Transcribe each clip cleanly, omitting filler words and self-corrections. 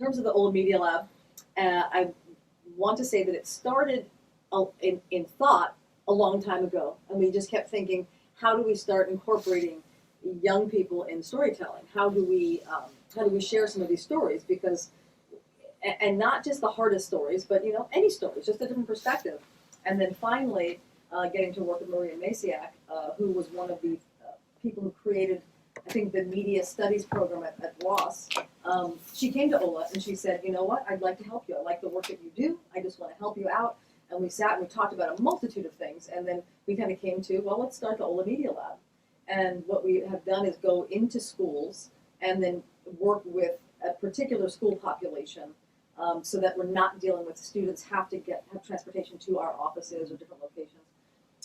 terms of the OLA Media Lab, I want to say that it started in thought a long time ago, and we just kept thinking, how do we start incorporating young people in storytelling? How do we share some of these stories? Because, and not just the hardest stories, but any stories, just a different perspective. And then finally, getting to work with Maria Maciak, who was one of the people who created, I think, the media studies program at Ross. She came to OLA and she said, you know what, I'd like to help you. I like the work that you do. I just want to help you out. And we sat and we talked about a multitude of things. And then we kind of came to, well, let's start the OLA Media Lab. And what we have done is go into schools and then work with a particular school population, so that we're not dealing with students have transportation to our offices or different locations.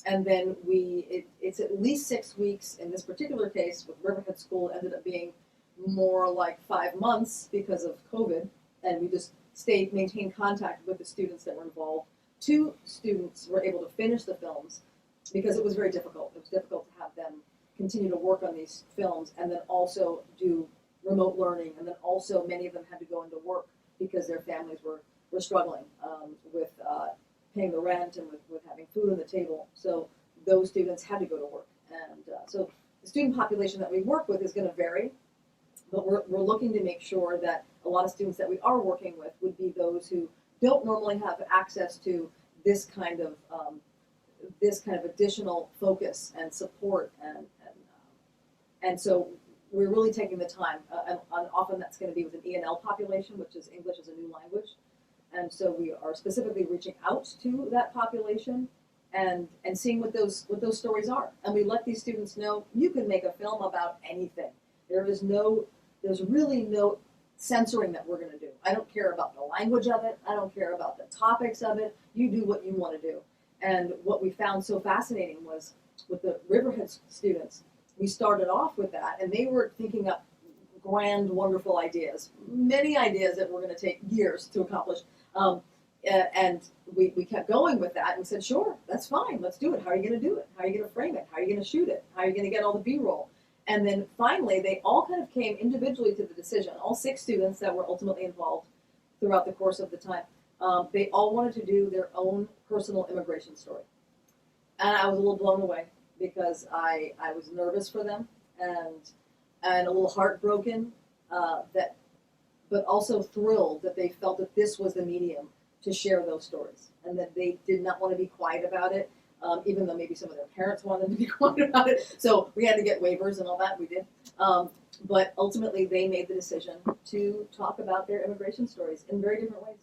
And then it's at least 6 weeks. In this particular case, with Riverhead School, ended up being more like 5 months because of COVID. And we just maintained contact with the students that were involved. 2 students were able to finish the films because it was very difficult. It was difficult to have them continue to work on these films and then also do remote learning. And then also many of them had to go into work because their families were struggling with paying the rent and with having food on the table. So those students had to go to work. And so the student population that we work with is going to vary, but we're looking to make sure that a lot of students that we are working with would be those who don't normally have access to this kind of additional focus and support, and so we're really taking the time, and often that's going to be with an E&L population, which is English as a new language. And so we are specifically reaching out to that population and seeing what those stories are. And we let these students know you can make a film about anything. There's really no censoring that we're going to do. I don't care about the language of it. I don't care about the topics of it. You do what you want to do. And what we found so fascinating was with the Riverhead students, we started off with that, and they were thinking up grand, wonderful ideas, many ideas that were going to take years to accomplish. And we kept going with that and said, sure, that's fine, let's do it. How are you going to do it? How are you going to frame it? How are you going to shoot it? How are you going to get all the B-roll? And then finally, they all kind of came individually to the decision, all 6 students that were ultimately involved throughout the course of the time. They all wanted to do their own personal immigration story. And I was a little blown away because I was nervous for them and a little heartbroken, but also thrilled that they felt that this was the medium to share those stories and that they did not want to be quiet about it, even though maybe some of their parents wanted to be quiet about it. So we had to get waivers and all that, we did. But ultimately they made the decision to talk about their immigration stories in very different ways.